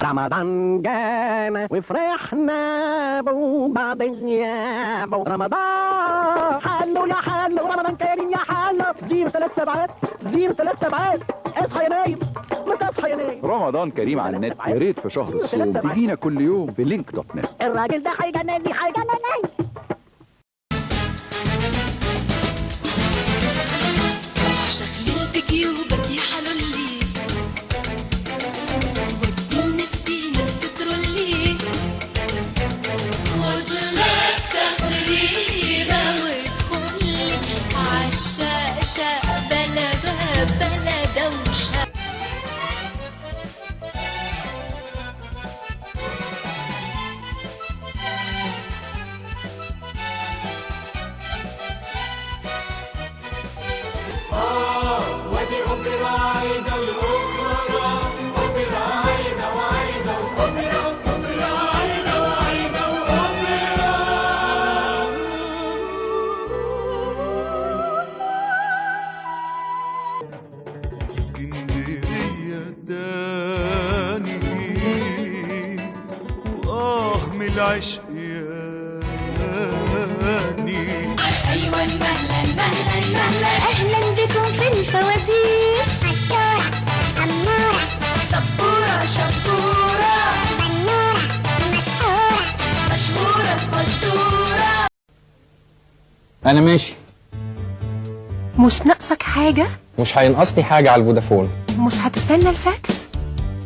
رمضان جانا وفرحنا بعد غيابه. رمضان حلو يا حلو، رمضان كريم يا حلو. 037 037 اصحى يا نايم، ما تصحى يا نايم. رمضان كريم على النت، يا ريت في شهر الصوم تجينا كل يوم بلينك.net. الراجل ده هيجنني هيجنني. شغلت جيوبك يا حلولي، ودينا السيما تترولي، واطلق تخريبة وتقولي عالشاشة بلا باب بلا دوشة. ودي أوبرا عايدة الأخرى، أوبرا عايدة وعايدة وأوبرا، أوبرا عايدة وعايدة وأوبرا. اسكندرية داني من العشق ياني. أيوة مهلا مهلا مهلا، أهلا بكم في الفوازير. عشورة أمورة سبورة شبورة فنورة مسحورة مشهورة فزورة. أنا ماشي. مش ناقصك حاجة؟ مش هينقصني حاجة على الفودافون. مش هتستنى الفاكس؟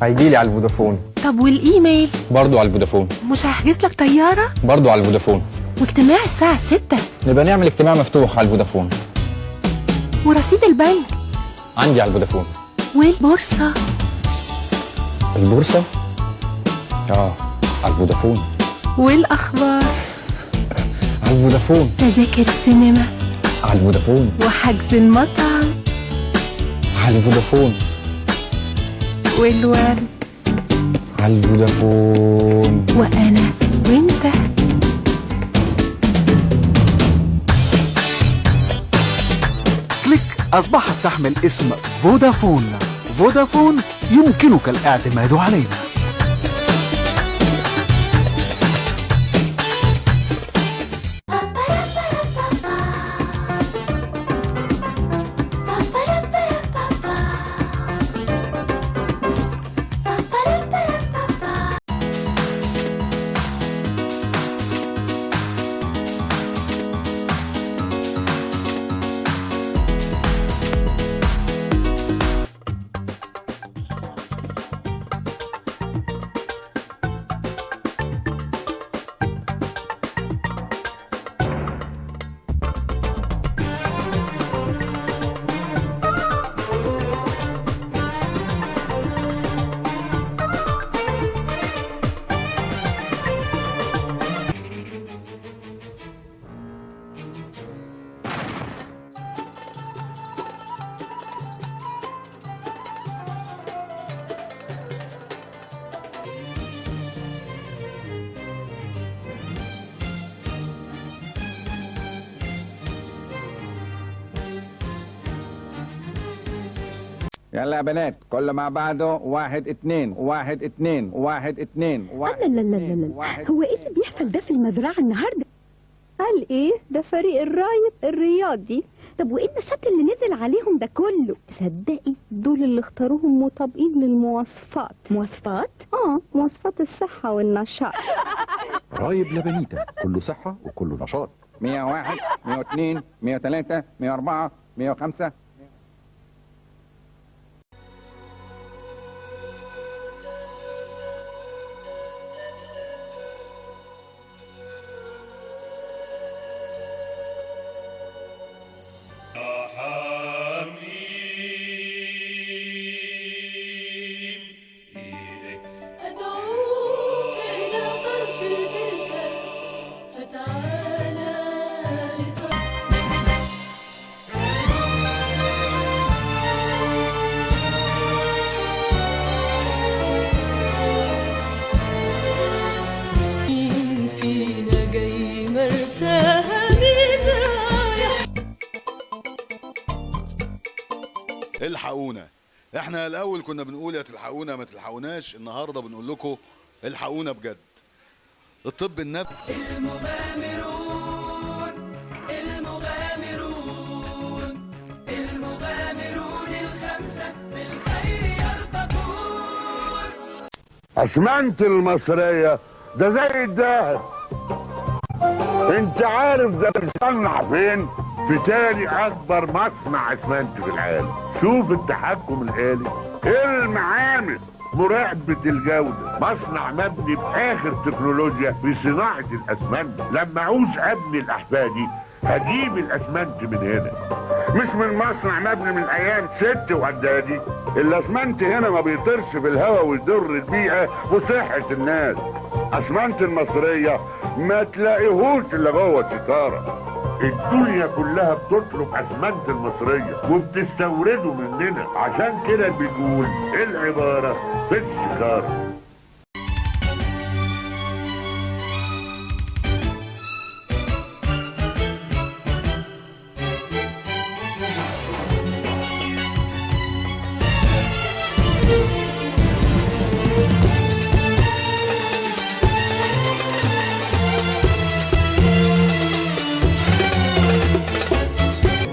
هيجيلي على الفودافون. طب والإيميل؟ برضو على الفودافون. مش هحجز لك طيارة؟ برضو على الفودافون. واجتماع الساعة 6؟ نبقى نعمل اجتماع مفتوح على الفودافون. ورصيد البنك؟ عندي على الفودافون. والبورصة؟ البورصة؟ على الفودافون. والأخبار؟ على الفودافون. تذاكر السينما؟ على الفودافون. وحجز المطعم؟ على الفودافون. والورد؟ على الفودافون. وأنا وأنت. كليك أصبحت تحمل اسم فودافون. فودافون يمكنك الاعتماد علينا. يلا يا بنات كل مع بعضه. 1 2 1 2 1 2 1. لا لا لا لا لا، هو ايه اللي بيحصل ده في المزرعة النهاردة؟ قال ايه؟ ده فريق الرايد الرياضي. طب وايه النشاط اللي نزل عليهم ده كله؟ تصدقي دول اللي اختاروهم مطابقين للمواصفات. مواصفات؟ مواصفات الصحة والنشاط. رايب لبنيتا، كله صحة وكله نشاط. 101 102 103 104 105. أدعوك إلى طرف البركة فتعالى مين فينا جاي مرساها مين رايح. الحقونا احنا الاول كنا بنقول يا تلحقونا ما تلحقوناش، النهارده بنقول لكم الحقونا بجد. الطب النبوي المغامرون الخمسة بالخير يرتقون. اسمنت المصرية ده زي الدهب. انت عارف ده بيصنع فين؟ في تاني اكبر مصنع اسمنت في العالم. شوف التحكم الآلي، المعامل، مراقبة الجودة، مصنع مبني بآخر تكنولوجيا في صناعة الأسمنت. لما عاوز أبني الأحفادي هجيب الأسمنت من هنا، مش من مصنع مبني من أيام ست وأجدادي. الأسمنت هنا ما بيطيرش في الهواء ويضر البيئة وصحة الناس. أسمنت المصرية ما تلاقيهوش إلا جوه الستارة. الدنيا كلها بتطلب اسمنت المصرية وبتستورده مننا، عشان كده بنقول العبارة في الشكارة.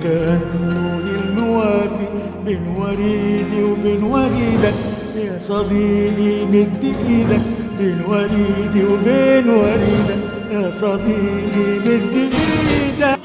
كأنه الموافي بين وريدي وبين وريدك يا صديقي، مد ايدك بين وريدي وبين وريدك يا صديقي، مد ايدك.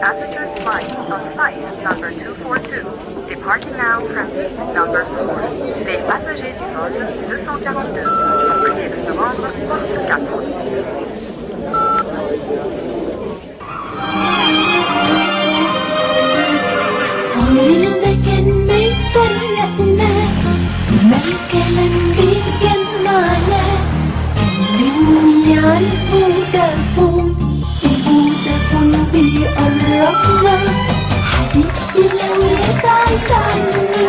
Passengers flight on flight number 242, departing now from gate number 4. Les passagers du vol 242 sont priés de se rendre poste 4. عمرنا ما كان ما يفرقنا، ما الكلام بيجمعنا. كلمني عن فودافون، الفودافون بيقربنا. حبيبي لو يبعد عني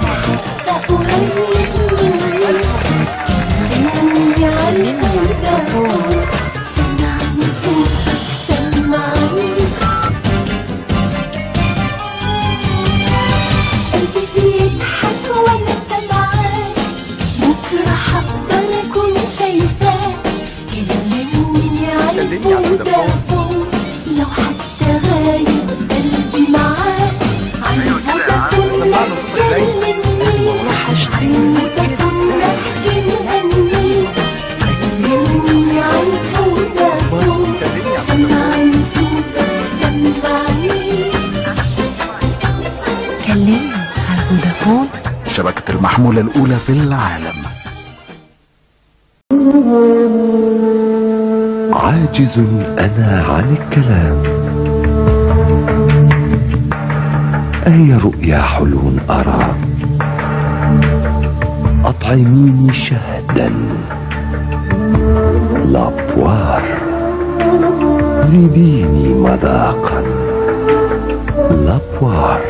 بحس قريب مني. كلمني عن فودافون، سمعني صوتك سمعني. قلبي بيضحك وانا سامعاك، بكره هفضل اكون شايفاك. كلمني عن فودافون، لو حتى غايب قلبي معاك. عن فودافون لا تكلمني، وحشتني فودافون نحكي نغني. كلمني عن فودافون، سمعني صوتك سمعني. كلمني عن فودافون، شبكة المحمولة الأولى في العالم. عاجز أنا عن الكلام، أي رؤيا حلو أرى. أطعميني شهدا لابوار، زيديني مذاقا لابوار.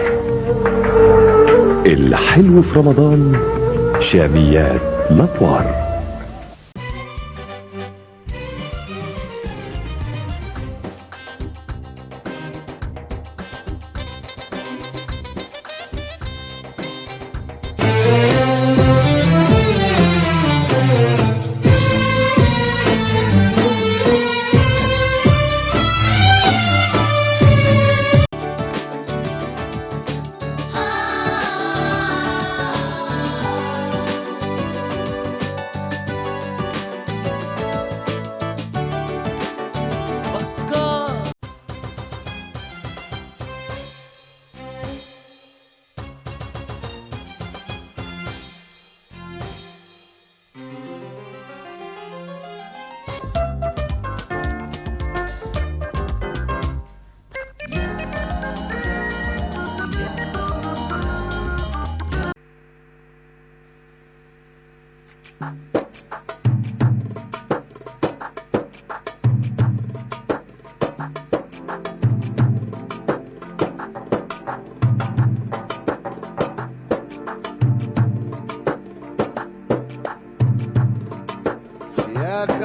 الحلو في رمضان شاميات لابوار.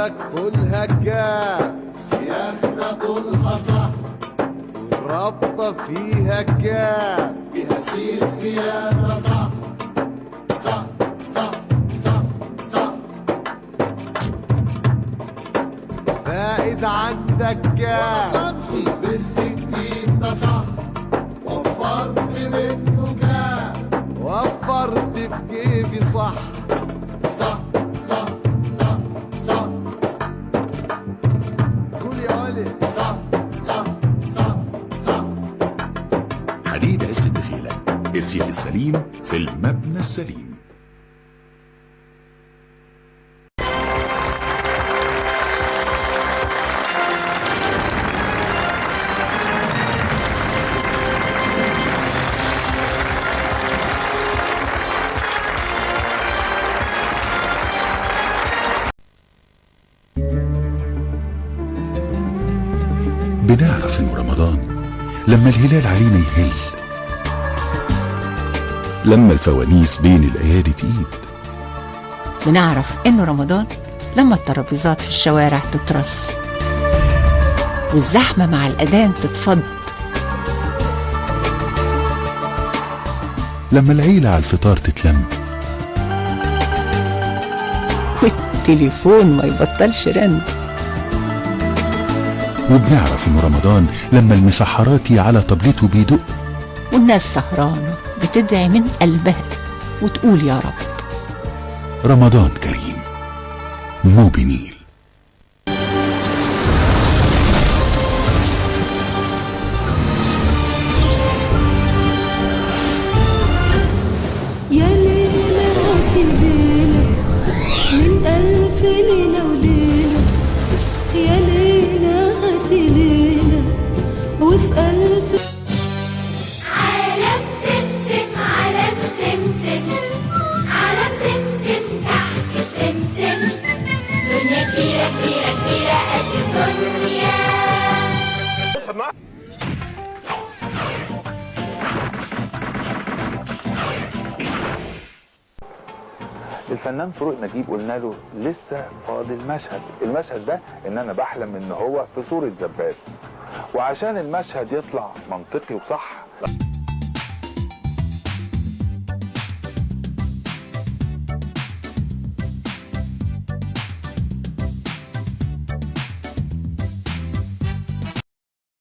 عندك طولها كام؟ سياخنا طولها صح، والرابطة فيها كام؟ فيها سير زيادة صح صح صح صح صح. فائد عندك كام؟ بالستين ده صح، وفرت منه كام؟ وفرت في جيبي صح صح صح صح صح. قول يا ولد صح صح صح صح. حديد عز الدخيلة، السيف السليم في المبنى السليم. بنعرف انه رمضان لما الهلال علينا يهل، لما الفوانيس بين الايادي تقيد. بنعرف إنه رمضان لما الترابيزات في الشوارع تترص والزحمة مع الأذان تتفض، لما العيلة على الفطار تتلم، والتليفون ما يبطلش رن. وبنعرف انه رمضان لما المسحراتي على طبلته بيدق، والناس سهرانة بتدعي من قلبها وتقول يا رب. رمضان كريم مو بنيل. يا ليلة هاتي الليلة من ألف ليلة وليلة، يا ليلة هاتي ليلة وفي ألف. عالم سمسم عالم سمسم عالم سمسم تحت سمسم، دنيا كبيرة كبيرة كبيرة قد الدنيا. الفنان فاروق نجيب قلنا له لسه فاضل مشهد، المشهد ده ان انا بحلم ان هو في صورة زبال، وعشان المشهد يطلع منطقي وصح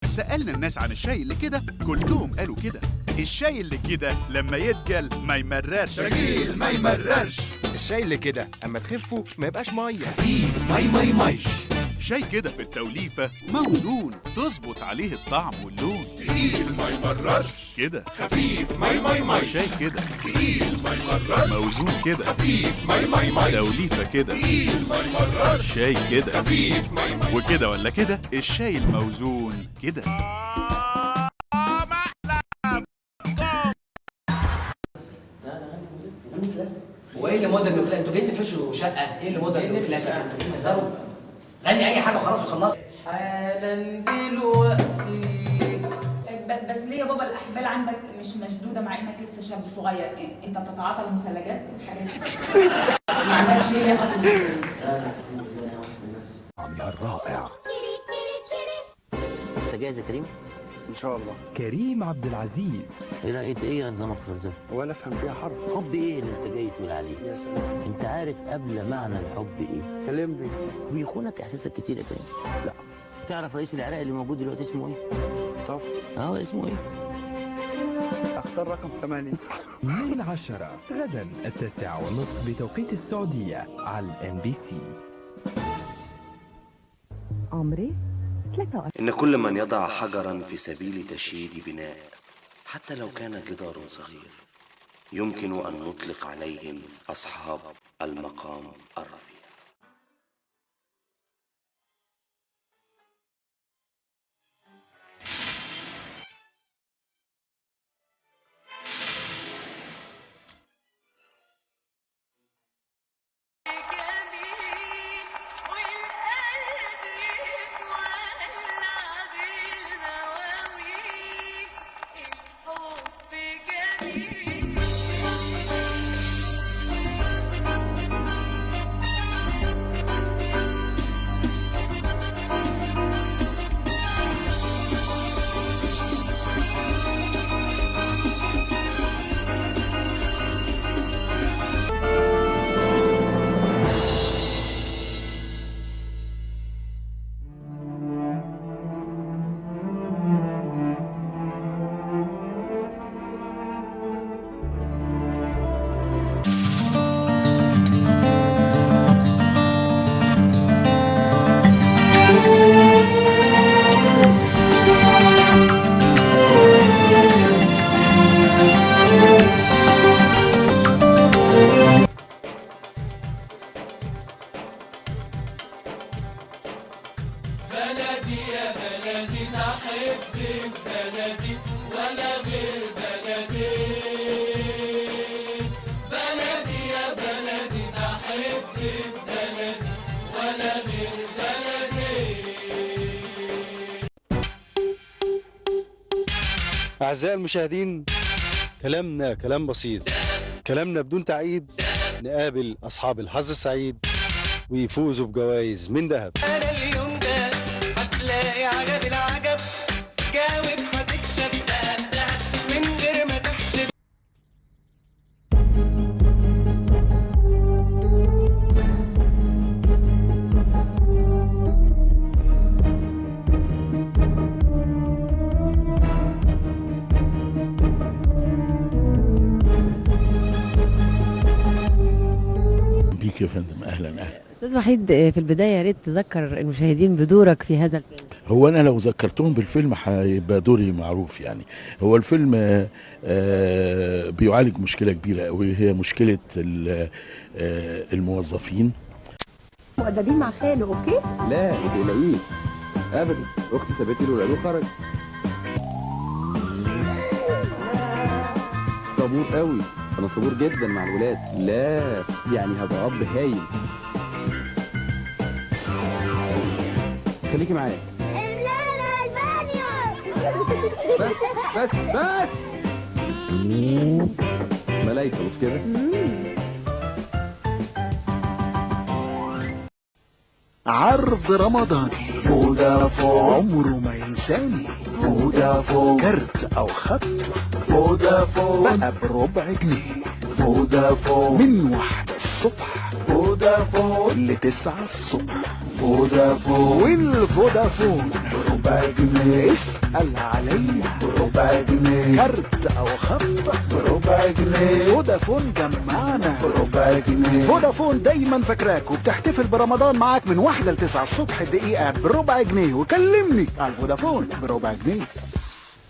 سألنا الناس عن الشاي اللي كده كلهم قالوا كده. الشاي اللي كده لما يتجل ما يمررش، تجيل ما يمررش. الشاي اللي كده اما تخفه ما يبقاش ميه، خفيف مي ميش. شاي كده في التوليفة موزون تظبط عليه الطعم واللون، تقيل ما يمررش كده خفيف مي ميش. شاي كده تقيل ما يمررش موزون كده خفيف مي ميش. توليفة كده تقيل ما يمررش شاي كده خفيف مي ميش. وكده ولا كده الشاي الموزون كده. هو ايه اللي مودرن وكلاسيك؟ انتوا جايين تفرشوا شقه، ايه اللي مودرن وكلاسيك؟ انتوا بتهزروا؟ غني اي حاجه وخلاص وخلصت. حالا دلوقتي. بس ليه يا بابا الاحبال عندك مش مشدوده مع انك لسه شاب صغير؟ إيه؟ انت بتتعاطى المثلجات الحاجات دي؟ ما عندكش لياقه في الجواز. عمل رائع. انت جاهز يا كريم؟ ان شاء الله. كريم عبد العزيز. ايه نظامك في الفلسفه؟ ولا افهم فيها حرف. حب ايه اللي انت جاي تقول عليه؟ يا سلام. انت عارف قبل معنى الحب ايه؟ كلمني. بيخونك احساسك كتير يا كريم. لا. تعرف رئيس العراق اللي موجود دلوقتي اسمه ايه؟ طب اسمه ايه؟ اختار رقم 8. من 10 غدا 9:30 بتوقيت السعودية على MBC. عمري 3. إن كل من يضع حجرا في سبيل تشييد بناء حتى لو كان جدار صغير يمكن أن نطلق عليهم أصحاب المقام الرفيع. بلدي يا بلدي نحبك بلدي ولا غير بلدي بلدي يا بلدي نحبك بلدي ولا غير بلدي. أعزائي المشاهدين، كلامنا كلام بسيط، كلامنا بدون تعقيد. نقابل أصحاب الحظ السعيد ويفوزوا بجوائز من ذهب. أنا اليوم ده هتلاقي عجب العجب، جاوب هتكسب دهب من غير ما تحسب. بيك يا فندم، اهلا. استاذ وحيد، في البدايه يا ريت تذكر المشاهدين بدورك في هذا الفيلم. هو انا لو ذكرتهم بالفيلم هيبقى دوري معروف يعني. هو الفيلم بيعالج مشكله كبيره قوي، هي مشكله الموظفين. مؤدبين مع خاله، اوكي؟ لا ما تقلقيش ابدا، اختي سابتني الولاد وخرج. صبور قوي، انا صبور جدا مع الولاد. لا يعني هبقى اب هايل. خليكي معايا. بس ملايكه مش كده؟ عرض رمضاني فودافون عمره ما ينساني. فودافون كارت او خط فودافون بقى بربع جنيه. فودافون من 1 الصبح فودافون ل9 الصبح. فودافون والفودافون بربع جنيه. اسأل عليا بربع جنيه. كارت او خط بربع جنيه. فودافون جمعنا بربع جنيه. فودافون دايما فاكراك وبتحتفل برمضان معاك من 1 ل9 الصبح دقيقة بربع جنيه. وكلمني على الفودافون بربع جنيه.